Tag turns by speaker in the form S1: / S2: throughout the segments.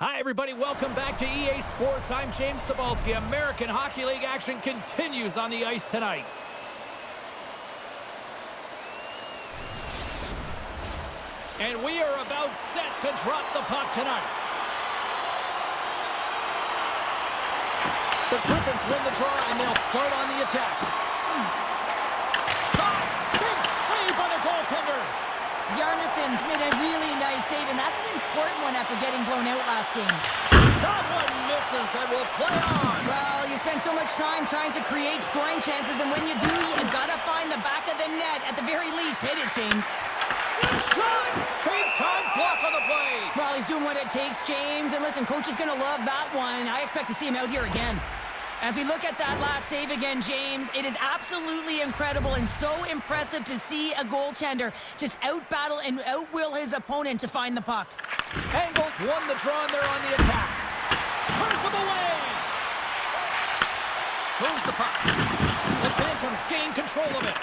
S1: Hi, everybody. Welcome back to EA Sports. I'm James Cebulski. American Hockey League action continues on the ice tonight. And we are about set to drop the puck tonight. The Griffins win the draw, and they'll start on the attack. Shot! Big save by the goaltender!
S2: Yarnisson's made a really nice save, and that's an important one after getting blown out last game.
S1: That one misses and will play on.
S2: Well, you spend so much time trying to create scoring chances, and when you do, you gotta find the back of the net. At the very least, hit it, James.
S1: Shot! Big time block on the play.
S2: Well, he's doing what it takes, James. And listen, coach is gonna love that one. I expect to see him out here again. As we look at that last save again, James, it is absolutely incredible and so impressive to see a goaltender just out-battle and out-will his opponent to find the puck.
S1: Angles won the draw, and they're on the attack. Turns him away. Moves the puck. The Phantoms gain control of it.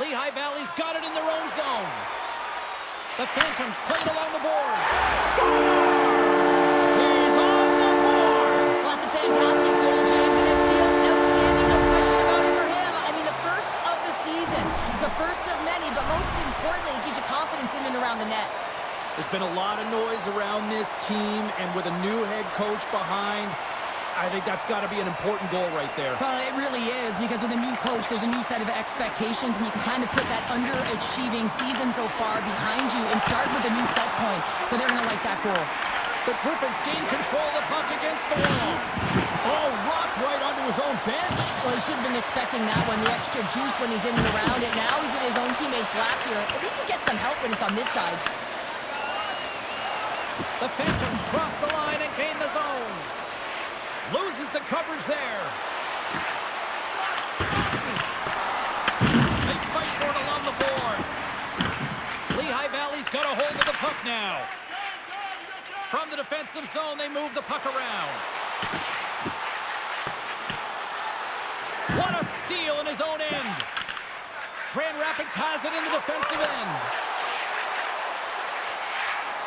S1: Lehigh Valley's got it in their own zone. The Phantoms play it along the boards. Scores! He's on the board!
S2: Well, that's a fantastic goal, James, and it feels outstanding, no question about it for him. I mean, the first of the season. It's the first of many, but most importantly, it gives you confidence in and around the net.
S1: There's been a lot of noise around this team, and with a new head coach behind, I think that's got to be an important goal right there.
S2: Well, it really is, because with a new coach, there's a new set of expectations, and you can kind of put that underachieving season so far behind you and start with a new set point. So they're going to like that goal.
S1: The Griffins gain control of the puck against the wall. Oh, rocked right onto his own bench.
S2: Well, he should have been expecting that one, the extra juice when he's in and around it. Now he's in his own teammate's lap here. At least he gets some help when it's on this side.
S1: The Phantoms cross the line and gain the zone. Loses the coverage there. They fight for it along the boards. Lehigh Valley's got a hold of the puck now. From the defensive zone, they move the puck around. What a steal in his own end. Grand Rapids has it in the defensive end.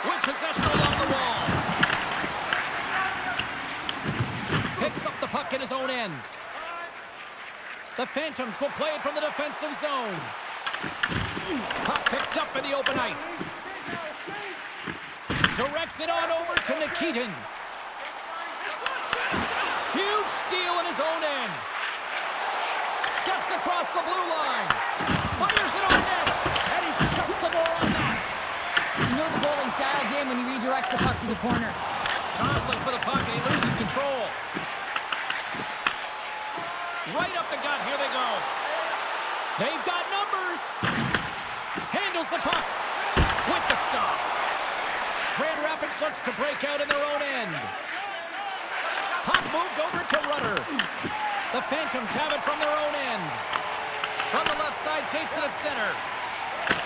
S1: With possession along the wall. Picks up the puck in his own end. The Phantoms will play it from the defensive zone. Puck picked up in the open ice. Directs it on over to Nikitin. Huge steal in his own end. Steps across the blue line. Fires it on net. And he shuts the door on that.
S2: You know the goalie's dialed in when he redirects the puck to the corner.
S1: Jostling for the puck, and he loses control. Right up the gut, here they go. They've got numbers. Handles the puck with the stop. Grand Rapids looks to break out in their own end. Puck moved over to Rudder. The Phantoms have it from their own end. From the left side, takes it at center.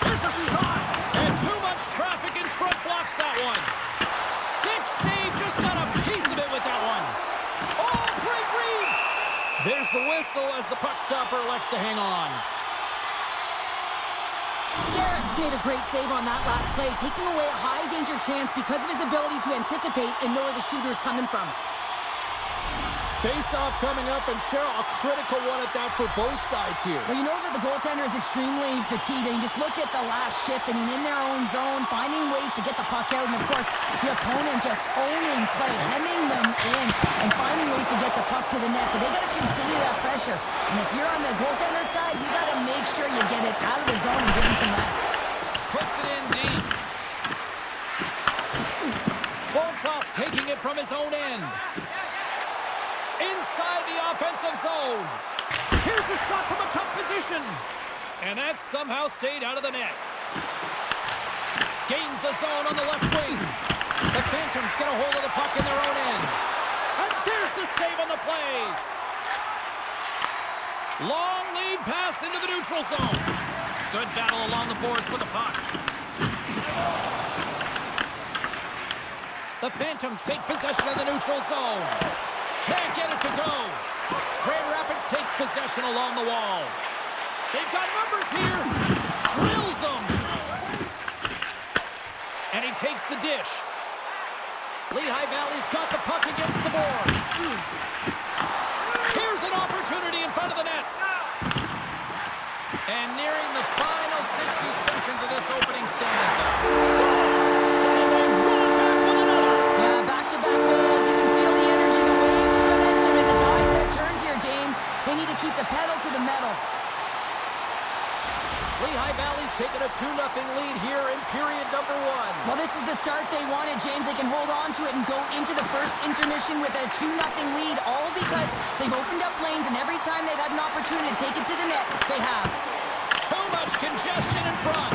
S1: There's a shot, and too much traffic in front blocks that one. Stick save, just got a piece of it with that one. Oh, great read. There's the whistle as the puck stopper elects to hang on.
S2: Starrett's made a great save on that last play, taking away a high-danger chance because of his ability to anticipate and know where the shooter is coming from.
S1: Face-off coming up, and Cheryl, a critical one at that for both sides here.
S2: Well, you know that the goaltender is extremely fatigued, and you just look at the last shift. I mean, in their own zone, finding ways to get the puck out, and of course, the opponent just owning play, hemming them in, and finding ways to get the puck to the net. So they got to continue that pressure. And if you're on the goaltender side, you got to make sure you get it out of the zone and give him some rest.
S1: Puts it in deep. Volkov taking it from his own end. Inside the offensive zone. Here's a shot from a tough position. And that somehow stayed out of the net. Gains the zone on the left wing. The Phantoms get a hold of the puck in their own end. And there's the save on the play. Long lead pass into the neutral zone. Good battle along the boards for the puck. The Phantoms take possession of the neutral zone. Can't get it to go. Grand Rapids takes possession along the wall. They've got numbers here. Drills them. And he takes the dish. Lehigh Valley's got the puck against the boards. Here's an opportunity in front of the net. And nearing the final 60 seconds of this opening stanza. Scores! And they run back with another.
S2: Yeah, back-to-back goals. You can feel the energy, the wave, the momentum, and the tides have turned here, James. They need to keep the pedal to the metal.
S1: Lehigh Valley's taken a 2-0 lead here in period number 1.
S2: Well, this is the start they wanted, James. They can hold on to it and go into the first intermission with a 2-0 lead, all because they've opened up lanes, and every time they've had an opportunity to take it to the net, they have.
S1: Too much congestion in front.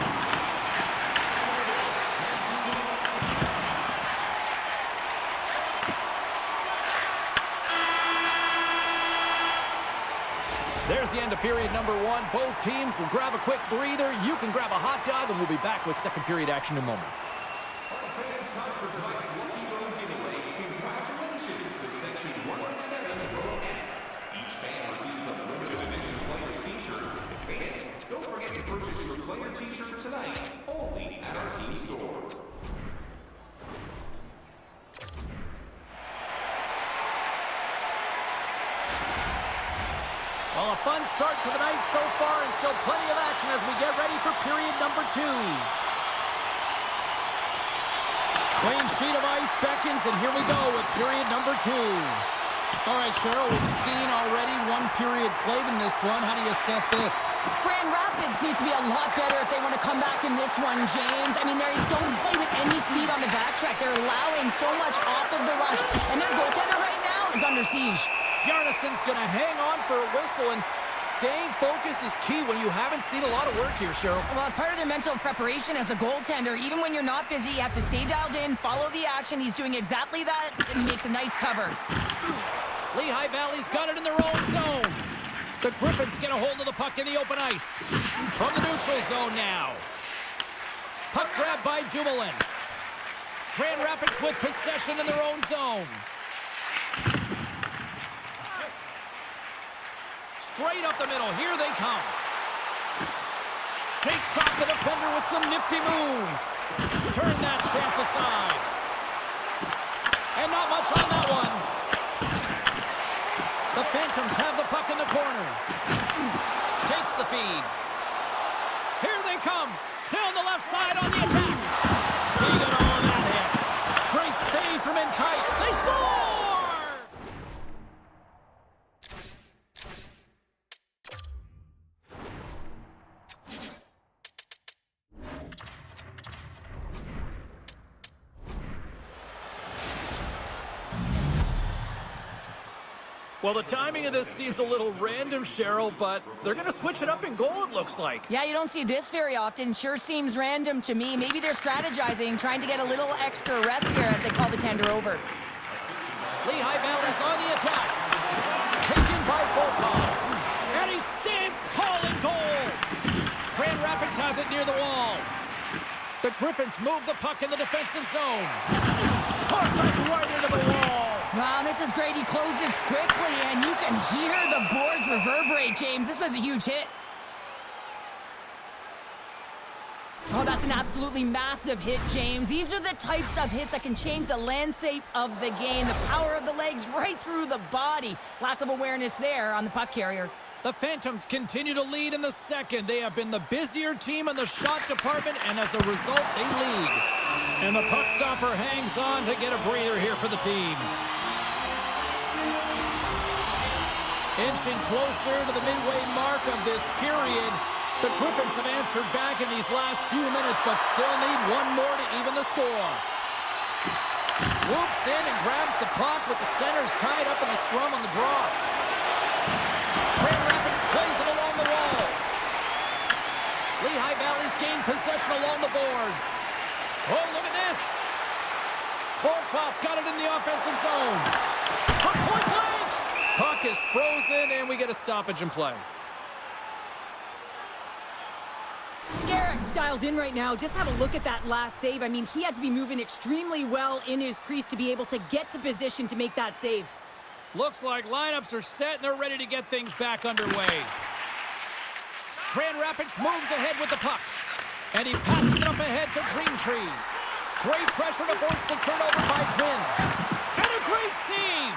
S1: There's the end of period number 1. Both teams will grab a quick breather. You can grab a hot dog, and we'll be back with second period action in moments.
S3: It's time for tonight's Lucky Road giveaway. Congratulations to Section 117 Row F. Each fan receives a limited edition player's t-shirt. Fans, don't forget to purchase your player t-shirt tonight, only at our team store.
S1: Well, a fun start to the night so far, and still plenty of action as we get ready for period number 2. Clean sheet of ice beckons, and here we go with period number 2. All right, Cheryl, we've seen already one period played in this one. How do you assess this?
S2: Grand Rapids needs to be a lot better if they want to come back in this one, James. I mean, they don't play with any speed on the backtrack. They're allowing so much off of the rush, and their goaltender right now is under siege.
S1: Yarnison's going to hang on for a whistle, and staying focused is key when you haven't seen a lot of work here, Cheryl.
S2: Well, it's part of their mental preparation as a goaltender. Even when you're not busy, you have to stay dialed in, follow the action. He's doing exactly that, and he makes a nice cover.
S1: Lehigh Valley's got it in their own zone. The Griffins get a hold of the puck in the open ice. From the neutral zone now. Puck grab by Dumoulin. Grand Rapids with possession in their own zone. Straight up the middle. Here they come. Shakes off the defender with some nifty moves. Turn that chance aside. And not much on that one. The Phantoms have the puck in the corner. Takes the feed. Here they come. Down the left side on the attack. He got all of that hit. Great save from in tight. They score! Well, the timing of this seems a little random, Cheryl, but they're going to switch it up in goal, it looks like.
S2: Yeah, you don't see this very often. Sure seems random to me. Maybe they're strategizing, trying to get a little extra rest here as they call the tender over.
S1: Lehigh Valley's on the attack. Taken by Volkov. And he stands tall in goal. Grand Rapids has it near the wall. The Griffins move the puck in the defensive zone. Toss it right into the wall.
S2: Wow, this is great. He closes quickly, and you can hear the boards reverberate, James. This was a huge hit. Oh, that's an absolutely massive hit, James. These are the types of hits that can change the landscape of the game. The power of the legs right through the body. Lack of awareness there on the puck carrier.
S1: The Phantoms continue to lead in the second. They have been the busier team in the shot department, and as a result, they lead. And the puck stopper hangs on to get a breather here for the team. Inching closer to the midway mark of this period. The Griffins have answered back in these last few minutes, but still need one more to even the score. Swoops in and grabs the puck with the centers tied up in the scrum on the draw. Grand Rapids plays it along the wall. Lehigh Valley's gained possession along the boards. Oh, look at this. Volkov's got it in the offensive zone. From point blank. Puck is frozen, and we get a stoppage in play.
S2: Garrett's dialed in right now. Just have a look at that last save. I mean, he had to be moving extremely well in his crease to be able to get to position to make that save.
S1: Looks like lineups are set, and they're ready to get things back underway. Grand Rapids moves ahead with the puck. And he passes it up ahead to Greentree. Great pressure to force the turnover by Quinn. And a great save.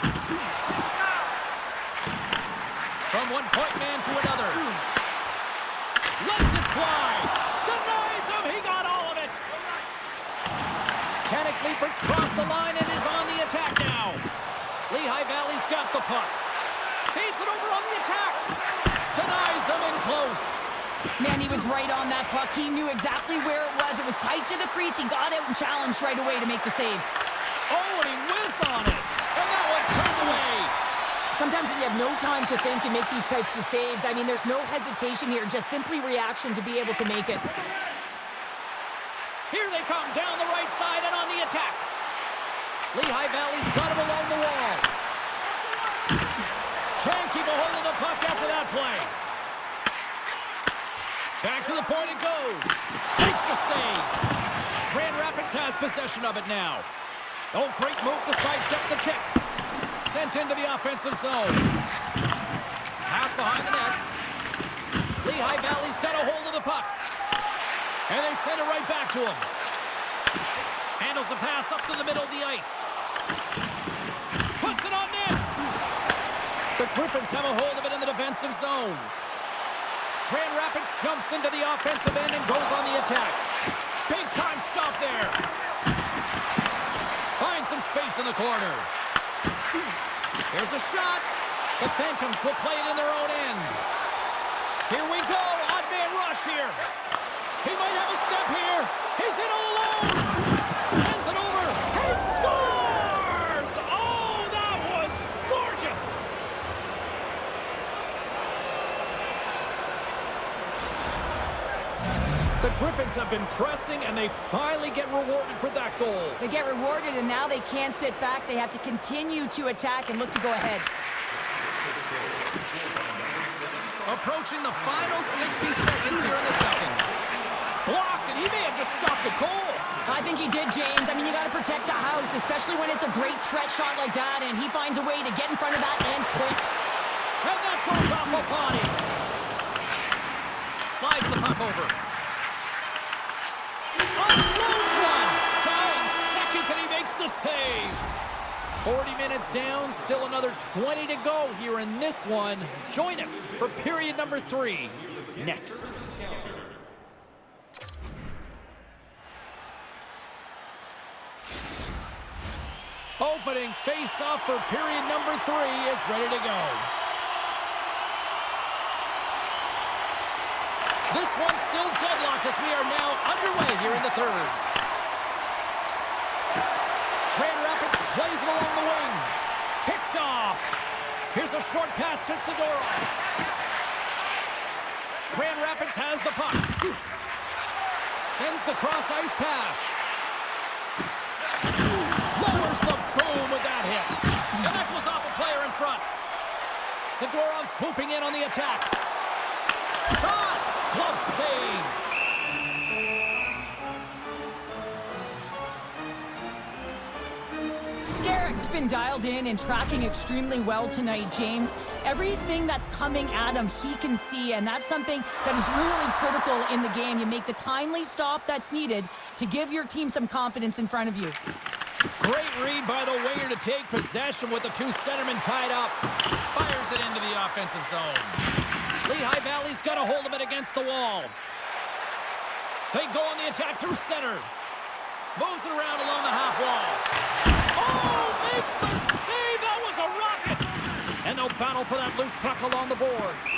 S1: From one point man to another. Lets it fly. Denies him. He got all of it. Kennick Leapert's crossed the line and is on the attack now. Lehigh Valley's got the puck. Feeds it over on the attack. Denies him in close.
S2: Man, he was right on that puck. He knew exactly where it was. It was tight to the crease. He got out and challenged right away to make the save.
S1: Oh, and he whiffs on it. And that one's turned away.
S2: Sometimes when you have no time to think and make these types of saves, I mean, there's no hesitation here, just simply reaction to be able to make it.
S1: Here they come down the right side and on the attack. Lehigh Valley's got him along the wall. Can't keep a hold of the puck after that play. Back to the point it goes. Makes the save. Grand Rapids has possession of it now. Oh, great move to sidestep the check. Sent into the offensive zone. Pass behind the net. Lehigh Valley's got a hold of the puck. And they send it right back to him. Handles the pass up to the middle of the ice. Puts it on net. The Griffins have a hold of it in the defensive zone. Grand Rapids jumps into the offensive end and goes on the attack. Big time stop there. Finds some space in the corner. Here's a shot. The Phantoms will play it in their own end. Here we go. Odd man rush here. He might have a step here. He's in all alone. Sends it over. He scores! Oh, that was gorgeous. The Griffins have been pressing, and they finally get rewarded for that goal.
S2: They get rewarded, and now they can't sit back. They have to continue to attack and look to go ahead.
S1: Approaching the final 60 seconds here in the second. Blocked, and he may have just stopped a goal.
S2: I think he did, James. I mean, you got to protect the house, especially when it's a great threat shot like that, and he finds a way to get in front of that and quick.
S1: And that goes off a body. Slides the puck over. Unloads one. 9 seconds, and he makes the save. 40 minutes down, still another 20 to go here in this one. Join us for period number 3 next. Opening face-off for period number 3 is ready to go. This one's still deadlocked as we are now underway here in the third. Grand Rapids plays it along the wing. Picked off. Here's a short pass to Segura. Grand Rapids has the puck. Sends the cross-ice pass. Lowers the boom with that hit. And that goes off a player in front. Segura swooping in on the attack. Shot! Glove save.
S2: Skerrick's been dialed in and tracking extremely well tonight, James. Everything that's coming at him, he can see, and that's something that is really critical in the game. You make the timely stop that's needed to give your team some confidence in front of you.
S1: Great read by the winger to take possession with the 2 centermen tied up. Fires it into the offensive zone. Lehigh Valley's got a hold of it against the wall. They go on the attack through center. Moves it around along the half wall. Oh, makes the save. That was a rocket. And they'll battle for that loose puck along the boards.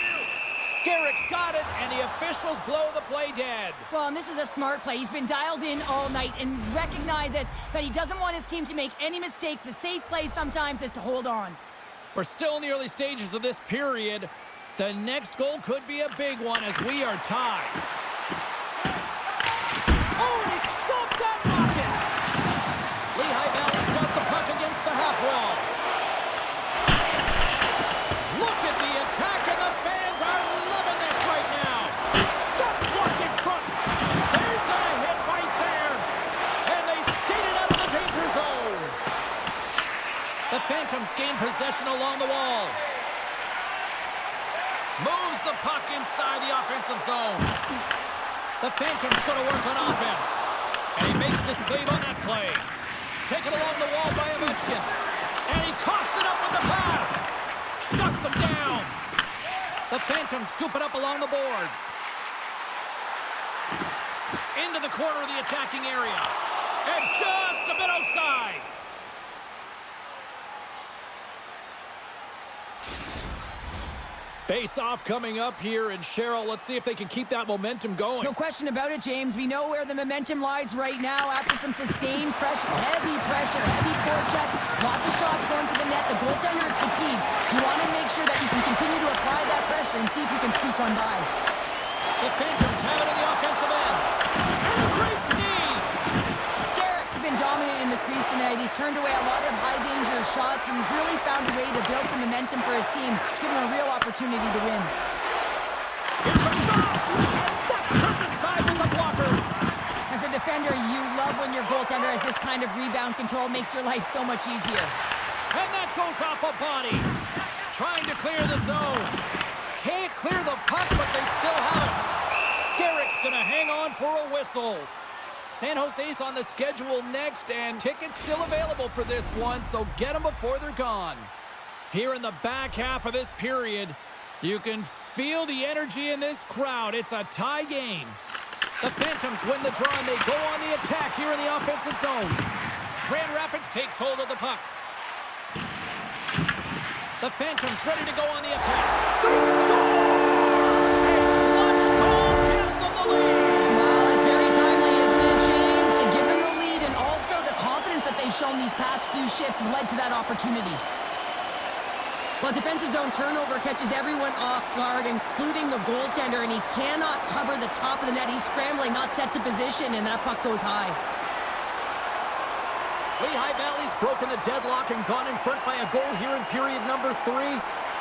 S1: Skerrick's got it, and the officials blow the play dead.
S2: Well, and this is a smart play. He's been dialed in all night and recognizes that he doesn't want his team to make any mistakes. The safe play sometimes is to hold on.
S1: We're still in the early stages of this period. The next goal could be a big one as we are tied. Oh, and he stopped that rocket! Lehigh Valley's got the puck against the half wall. Look at the attack, and the fans are loving this right now. That's blocked in front. There's a hit right there. And they skated out of the danger zone. The Phantoms gain possession along the wall. Moves the puck inside the offensive zone. The Phantoms going to work on offense. And he makes the save on that play. Taken along the wall by Ovechkin. And he coughs it up with the pass. Shuts him down. The Phantoms scoop it up along the boards. Into the corner of the attacking area. And just a bit outside. Face-off coming up here, and Cheryl, let's see if they can keep that momentum going.
S2: No question about it, James. We know where the momentum lies right now after some sustained pressure, heavy forecheck, lots of shots going to the net. The goaltender is fatigued. You want to make sure that you can continue to apply that pressure and see if you can squeak one by.
S1: The Phantoms have it in the offensive end. And a great save!
S2: Scarrick's been dominant in the crease tonight. He's turned away a lot of high-danger shots, and he's really found a way to build some momentum for his team, giving him a real opportunity to win.
S1: It's a shot! And that's turned aside with the blocker.
S2: As a defender, you love when your goaltender has this kind of rebound control. Makes your life so much easier.
S1: And that goes off a body. Trying to clear the zone. Can't clear the puck, but they still have it. Scarrick's going to hang on for a whistle. San Jose's on the schedule next, and tickets still available for this one, so get them before they're gone. Here in the back half of this period, you can feel the energy in this crowd. It's a tie game. The Phantoms win the draw, and they go on the attack here in the offensive zone. Grand Rapids takes hold of the puck. The Phantoms ready to go on the attack. They score! A clutch goal gives them the lead.
S2: Well, it's very timely, isn't it, James? To give them the lead, and also the confidence that they've shown these past few shifts led to that opportunity. Well, defensive zone turnover catches everyone off guard, including the goaltender, and he cannot cover the top of the net. He's scrambling, not set to position, and that puck goes high.
S1: Lehigh Valley's broken the deadlock and gone in front by a goal here in period number 3.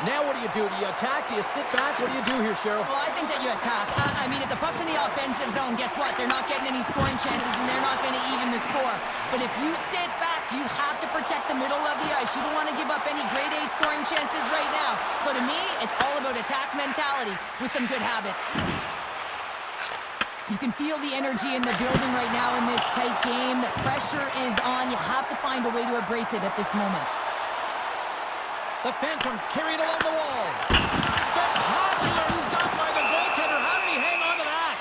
S1: Now what do you do? Do you attack? Do you sit back? What do you do here, Cheryl?
S2: Well, I think that you attack. I mean, if the puck's in the offensive zone, guess what? They're not getting any scoring chances, and they're not going to even the score. But if you sit back, you have to protect the middle of the ice. You don't want to give up any grade A scoring chances right now. So to me, it's all about attack mentality with some good habits. You can feel the energy in the building right now in this tight game. The pressure is on. You have to find a way to embrace it at this moment.
S1: The Phantoms carry it along the wall. Spectacular stop by the goaltender. How did he hang on to that?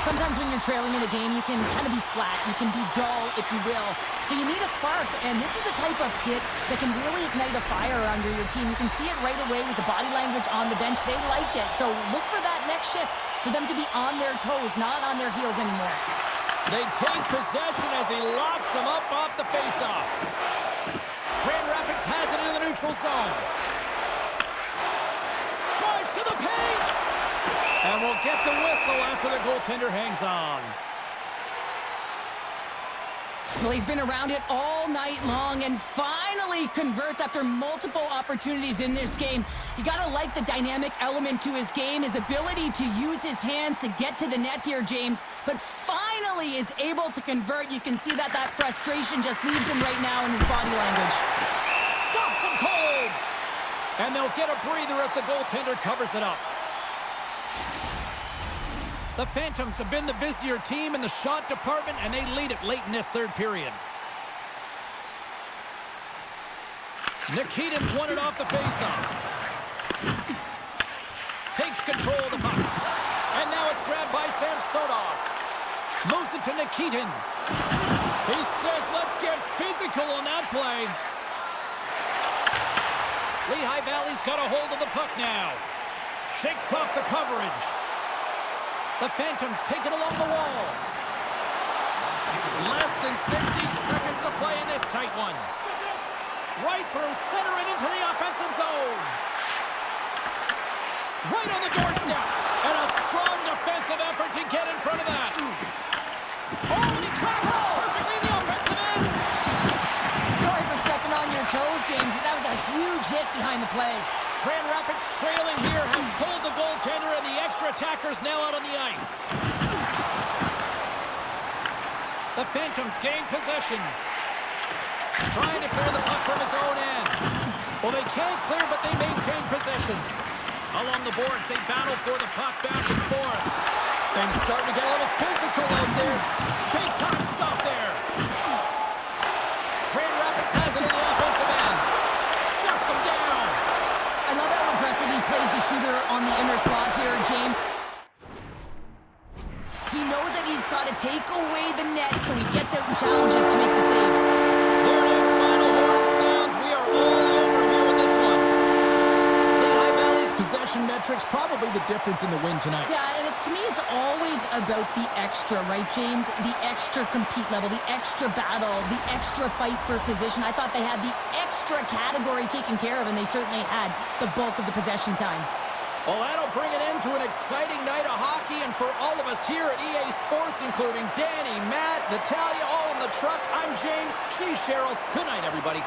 S2: Sometimes when you're trailing in a game, you can kind of be flat. You can be dull, if you will. So you need a spark, and this is a type of hit that can really ignite a fire under your team. You can see it right away with the body language on the bench. They liked it. So look for that next shift, for them to be on their toes, not on their heels anymore.
S1: They take possession as he locks them up off the faceoff. Grand Rapids has it in the neutral zone. Drives to the paint. And we'll get the whistle after the goaltender hangs on.
S2: Well, he's been around it all night long and finally converts after multiple opportunities in this game. You gotta like the dynamic element to his game, his ability to use his hands to get to the net here, James. But finally is able to convert. You can see that frustration just leaves him right now in his body language.
S1: Stops him cold. And they'll get a breather as the goaltender covers it up. The Phantoms have been the busier team in the shot department, and they lead it late in this third period. Nikitin's won it off the faceoff. Takes control of the puck. And now it's grabbed by Samsonov. Moves it to Nikitin. He says, let's get physical on that play. Lehigh Valley's got a hold of the puck now. Shakes off the coverage. The Phantoms take it along the wall. Less than 60 seconds to play in this tight one. Right through center and into the offensive zone. Right on the doorstep. And a strong defensive effort to get in front of that. Oh, and he tracks it perfectly in the offensive end.
S2: Sorry for stepping on your toes, James, but that was a huge hit behind the play.
S1: Grand Rapids trailing here has pulled the goaltender, and the extra attacker's now out on the ice. The Phantoms gain possession. Trying to clear the puck from his own end. Well, they can't clear, but they maintain possession. Along the boards, they battle for the puck back and forth. Things starting to get a little physical out there. Big time stop there. Grand Rapids has it in the offensive end. Shuts him down.
S2: I love how aggressive he plays the shooter on the inner slot here, James. He knows that he's got to take away the net, so he gets out and challenges to make the save.
S1: There it is. Final horn sounds. We are all over here in this one. Lehigh Valley's possession metrics probably the difference in the win tonight.
S2: Yeah, and to me, it's always about the extra, right, James? The extra compete level, the extra battle, the extra fight for position. I thought they had the extra category taken care of, and they certainly had the bulk of the possession time.
S1: Well, that'll bring it into an exciting night of hockey, and for all of us here at EA Sports, including Danny, Matt, Natalia, all in the truck, I'm James, she's Cheryl. Good night, everybody.